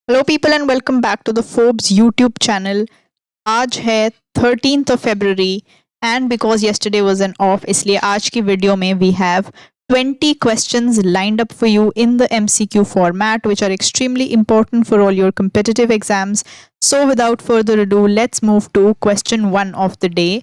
Hello people and welcome back to the Forbes YouTube channel. आज है 13th of February and because yesterday was an off, इसलिए आज की video में we have 20 questions lined up for you in the MCQ format which are extremely important for all your competitive exams. So without further ado, let's move to question 1 of the day.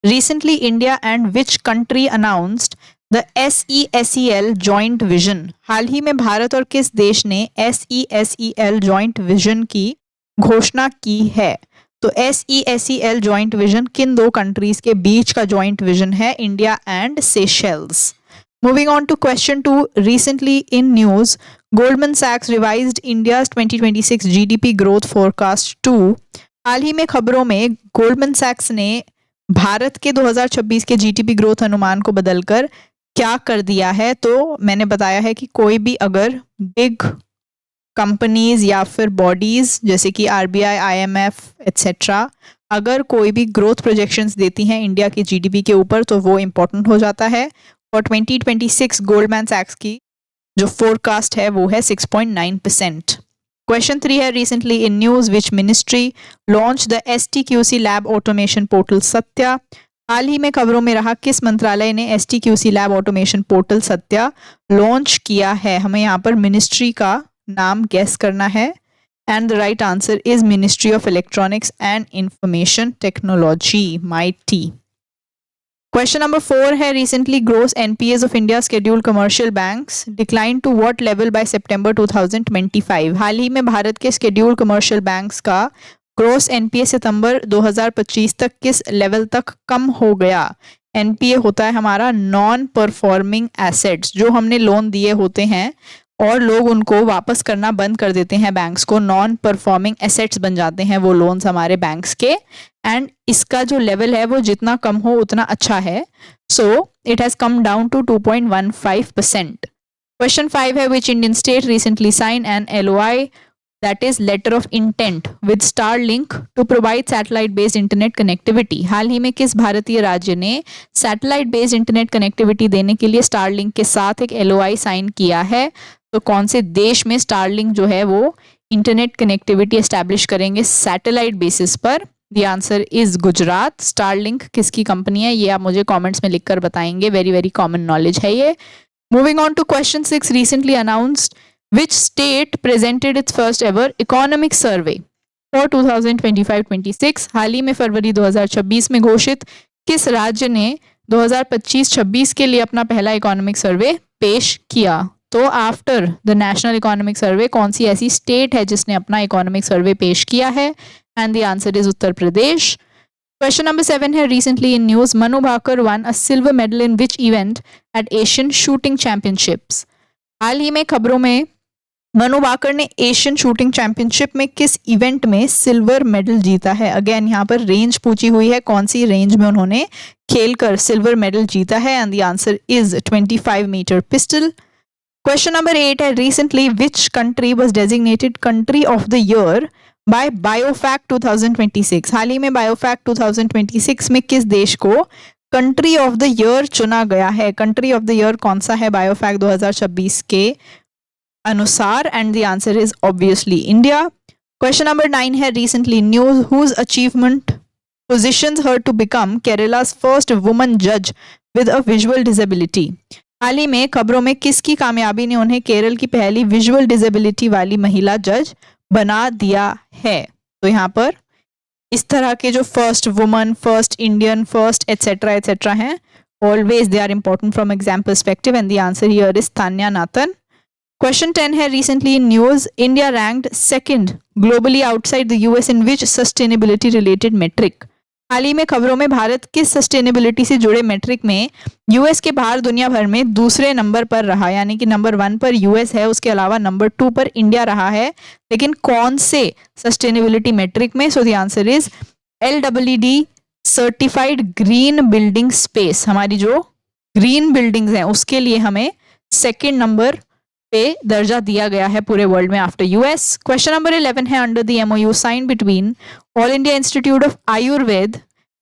Recently, India and which country announced the SESEL joint vision? हाल ही में भारत और किस देश ने SESEL joint vision की घोषणा की है? तो SESEL जॉइंट विजन किन दो कंट्रीज के बीच का जॉइंट विजन है? India and Seychelles. Moving on to question 2, recently in news, Goldman Sachs revised India's 2026 GDP growth forecast to। हाल ही में खबरों में गोल्डमैन सैक्स ने भारत के 2026 के जीडीपी ग्रोथ अनुमान को बदलकर क्या कर दिया है? तो मैंने बताया है कि कोई भी अगर बिग कंपनीज या फिर बॉडीज जैसे कि आरबीआई, आईएमएफ एटसेट्रा अगर कोई भी ग्रोथ प्रोजेक्शंस देती हैं इंडिया की जीडीपी के ऊपर तो वो इम्पोर्टेंट हो जाता है। और 2026 गोल्डमैन सैक्स की जो फोरकास्ट है वो है 6.9%। क्वेश्चन 3 है, recently in news which ministry launch the STQC lab automation portal Satya? हाल ही में खबरों में रहा किस मंत्रालय ने STQC lab automation portal Satya launch किया है? हमें यहाँ पर मिनिस्ट्री का नाम गेस करना है and the right answer is ministry of electronics and information technology, MIT। Question number 4 है, recently gross NPAs of India scheduled commercial banks decline to what level by September 2025? हाल ही में भारत के शेड्यूल्ड कमर्शियल बैंक्स का gross NPA सितंबर 2025 तक किस level तक कम हो गया? NPA होता है हमारा नॉन परफॉर्मिंग एसेट्स, जो हमने लोन दिए होते हैं और लोग उनको वापस करना बंद कर देते हैं बैंक्स को, नॉन परफॉर्मिंग एसेट्स बन जाते हैं वो लोन्स हमारे बैंक्स के। एंड इसका जो लेवल है वो जितना कम हो उतना अच्छा है। So it has come down to 2.15%। Question 5 है, which Indian state recently sign an LOI that is letter of intent with Starlink to provide satellite based internet connectivity? हाल ही में किस भारतीय राज्य ने सैटेलाइट बेस्ड इंटरनेट कनेक्टिविटी देने के लिए स्टारलिंक के साथ एक LOI साइन किया है? तो कौन से देश में स्टारलिंक जो है वो इंटरनेट कनेक्टिविटी एस्टैब्लिश करेंगे सैटेलाइट बेसिस पर? The answer is Gujarat. Starlink किसकी कंपनी है ये आप मुझे कमेंट्स में लिखकर बताएंगे, वेरी वेरी कॉमन नॉलेज है ये। Moving on to question 6, recently announced which state presented its first ever economic survey for 2025-26? हाल ही में फरवरी 2026 में घोषित किस राज्य ने 2025-26 के लिए अपना पहला इकोनॉमिक सर्वे पेश किया? तो after the national economic survey कौन सी ऐसी स्टेट है जिसने अपना इकोनॉमिक सर्वे पेश किया है? And the answer is Uttar Pradesh. Question number 7 है, recently in news Manu Bhaker won a silver medal in which event at Asian shooting championships? हाल ही में खबरों में मनु भाकर ने एशियन शूटिंग चैंपियनशिप में किस इवेंट में सिल्वर मेडल जीता है? अगेन यहाँ पर रेंज पूछी हुई है, कौन सी रेंज में उन्होंने खेलकर सिल्वर मेडल जीता है? And the answer is 25 metre pistol. Question number 8 है, recently which country was designated country of the year by बायोफैक्ट 2026? हाल ही में बायोफैक्ट 2026 में किस देश को कंट्री ऑफ द ईयर चुना गया है? कंट्री ऑफ द ईयर कौन सा है बायोफैक्ट 2026 के अनुसार? And the answer is obviously India. Question number 9 है, recently news whose achievement positions her to become Kerala's first woman जज विद अ विजुअल डिसेबिलिटी? हाल ही में खबरों में किसकी कामयाबी ने उन्हें केरल की पहली विजुअल डिसेबिलिटी वाली महिला जज बना दिया है? तो यहाँ पर इस तरह के जो first woman, first Indian, first etcetera etcetera हैं, always they are important from exam perspective and the answer here is Tanya Nathan. Question 10 है, recently in news India ranked second globally outside the US in which sustainability related metric? हाल ही में खबरों में भारत किस sustainability से जुड़े मेट्रिक में US के बाहर दुनिया भर में दूसरे नंबर पर रहा? यानी कि नंबर 1 पर US है, उसके अलावा नंबर 2 पर इंडिया रहा है, लेकिन कौन से सस्टेनेबिलिटी मेट्रिक में? So the answer is LEED certified green building space. हमारी जो ग्रीन बिल्डिंग्स हैं उसके लिए हमें सेकेंड नंबर पे दर्जा दिया गया है पूरे वर्ल्ड में आफ्टर US। क्वेश्चन नंबर 11 है, under the MOU sign between all India institute of Ayurveda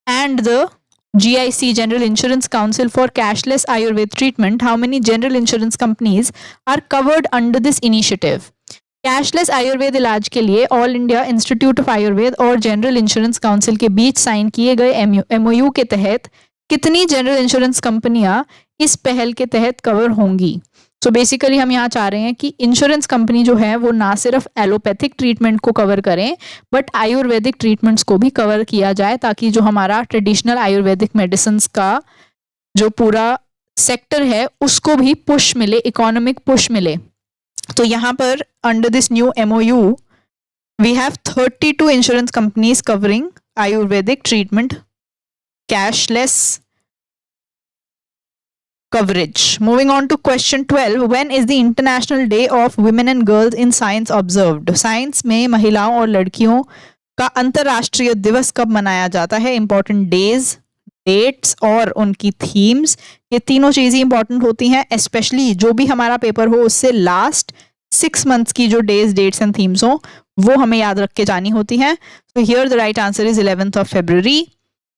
and the GIC General Insurance Council for cashless Ayurved treatment, how many general insurance companies are covered under this initiative? Cashless Ayurveda इलाज के लिए all India institute of Ayurveda और general insurance council के बीच sign किए गए MOU के तहत कितनी जनरल इंश्योरेंस कंपनियां इस पहल के तहत कवर होंगी? सो बेसिकली हम यहाँ चाह रहे हैं कि इंश्योरेंस कंपनी जो है वो ना सिर्फ एलोपैथिक ट्रीटमेंट को कवर करें बट आयुर्वेदिक ट्रीटमेंट्स को भी कवर किया जाए, ताकि जो हमारा ट्रेडिशनल आयुर्वेदिक मेडिसिन का जो पूरा सेक्टर है उसको भी पुश मिले, इकोनॉमिक पुश मिले। तो यहाँ पर under this new MOU we have 32 insurance companies covering Ayurvedic treatment cashless coverage. Moving on to question 12, when is the International Day of Women and Girls in Science observed? Science में महिलाओं और लड़कियों का अंतरराष्ट्रीय दिवस कब मनाया जाता है? इंपॉर्टेंट डेज, डेट्स और उनकी थीम्स, ये तीनों चीजें इंपॉर्टेंट होती हैं, स्पेशली जो भी हमारा पेपर हो उससे लास्ट 6 मंथ्स की जो डेज, डेट्स एंड थीम्स हो वो हमें याद रख के जानी होती हैं। तो here the right answer is 11th of February.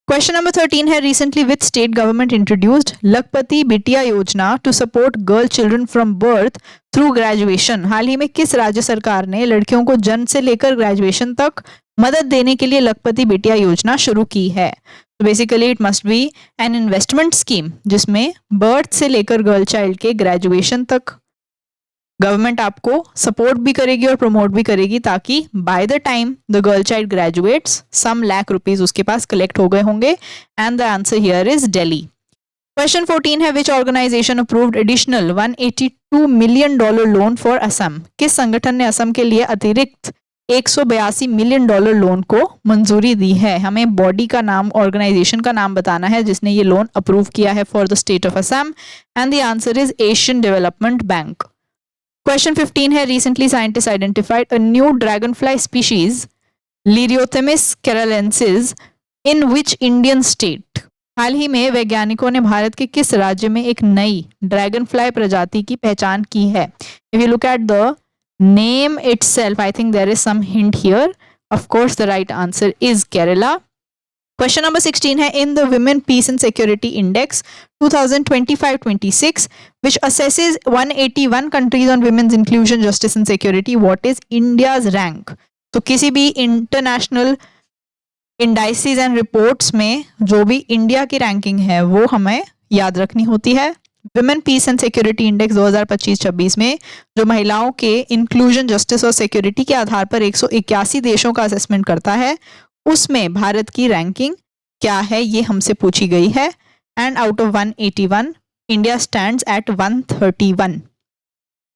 Question number 13 है, recently which state government introduced Lakhpati Bitiya Yojana to support girl children from birth through graduation? हाल ही में किस राज्य सरकार ने लड़कियों को जन्म से लेकर ग्रेजुएशन तक मदद देने के लिए लखपति बिटिया योजना शुरू की है? तो basically it must be an investment scheme जिसमें बर्थ से लेकर गर्ल चाइल्ड के ग्रेजुएशन तक गवर्नमेंट आपको सपोर्ट भी करेगी और प्रमोट भी करेगी, ताकि by the time the girl child graduates some lakh rupees उसके पास कलेक्ट हो गए होंगे। And the answer here is Delhi. Question 14 है, which organisation approved additional $182 million loan for Assam? किस संगठन ने असम के लिए अतिरिक्त $182 million लोन को मंजूरी दी है? हमें बॉडी का नाम, ऑर्गेनाइजेशन का नाम बताना है जिसने ये लोन अप्रूव किया है for the state of Assam, and the answer is Asian Development Bank. Question 15 है, recently scientist identified a new dragonfly species Lyriothemis keralensis in which Indian state? हाल ही में वैज्ञानिकों ने भारत के किस राज्य में एक नई ड्रैगनफ्लाई प्रजाति की पहचान की है? If you look at the name itself, I think there is some hint here. Of course, the right answer is Kerala. Question number 16 है, in the Women Peace and Security Index 2025-26, which assesses 181 countries on women's inclusion, justice and security, what is India's rank? तो किसी भी international indices and reports में जो भी India की ranking है वो हमें याद रखनी होती है। Women peace and security index 2025-26 में जो महिलाओं के इंक्लूजन, जस्टिस और सिक्योरिटी के आधार पर 181 देशों का असेसमेंट करता है, उसमें भारत की रैंकिंग क्या है ये हमसे पूछी गई है। And out of 181 India stands eight 131।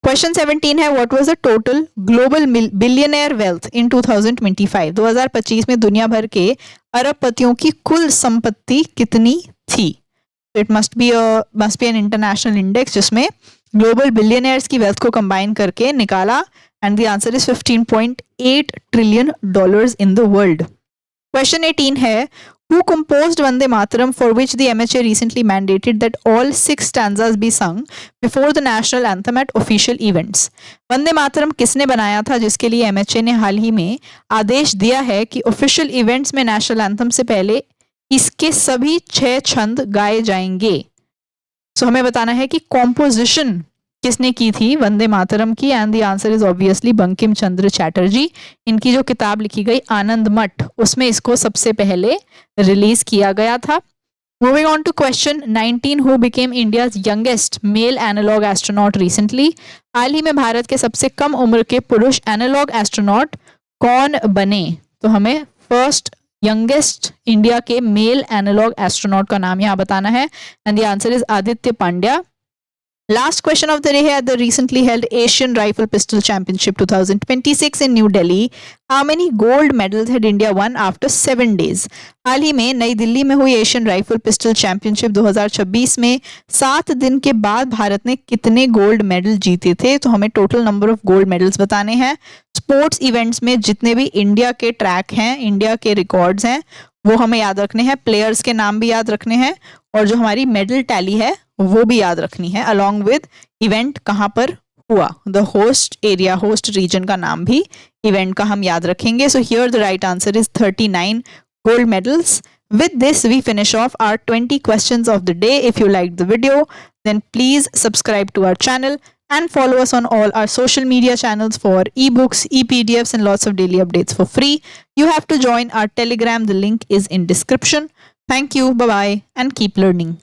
Question 17 है, what was the total global billionaire wealth in 2025? 2025 में दुनिया भर के अरबपतियों की कुल संपत्ति कितनी थी? It must be an international index जिसमें ग्लोबल बिलियनियर्स की वेल्थ को कंबाइन करके निकाला, and the answer is $15.8 trillion in the world. Question 18 है, who composed Vande Mataram, for which the MHA recently mandated that all 6 stanzas be sung before the national anthem at official events? Vande Mataram किसने बनाया था जिसके लिए MHA ने हाल ही में आदेश दिया है कि ऑफिशियल इवेंट्स में नेशनल एंथम से पहले इसके सभी 6 छंद गाए जाएंगे? सो हमें बताना है कि कॉम्पोजिशन किसने की थी वंदे मातरम की, and the answer is obviously Bankim Chandra Chatterjee. इनकी जो किताब लिखी गई आनंद मठ, उसमें इसको सबसे पहले रिलीज किया गया था। Moving on to question 19, who became India's youngest male analogue astronaut recently? हाल ही में भारत के सबसे कम उम्र के पुरुष एनालॉग एस्ट्रोनॉट कौन बने? तो हमें फर्स्ट यंगेस्ट इंडिया के मेल एनालॉग एस्ट्रोनॉट का नाम यहाँ बताना है, and the answer is Aditya Pandya. Last question of the day है, at the recently held Asian Rifle Pistol Championship 2026 in New Delhi, how many gold medals had India won after 7 days? हाल ही में नई दिल्ली में हुई एशियन राइफल पिस्टल चैंपियनशिप 2026 में 7 दिन के बाद भारत ने कितने गोल्ड मेडल जीते थे? तो हमें total number of gold medals बताने हैं। स्पोर्ट्स इवेंट्स में जितने भी इंडिया के ट्रैक हैं, इंडिया के रिकॉर्ड्स हैं, वो हमें याद रखने हैं, प्लेयर्स के नाम भी याद रखने हैं, और जो हमारी मेडल टैली है वो भी याद रखनी है, अलॉन्ग विद इवेंट कहाँ पर हुआ, the host area, host region का नाम भी इवेंट का हम याद रखेंगे। So here the right answer is 39 gold medals. With this, we finish off our 20 questions of the day. If you liked the video, then please subscribe to our channel and follow us on all our social media channels for ebooks, e-PDFs, and lots of daily updates for free. You have to join our Telegram. The link is in description. Thank you. Bye bye, and keep learning.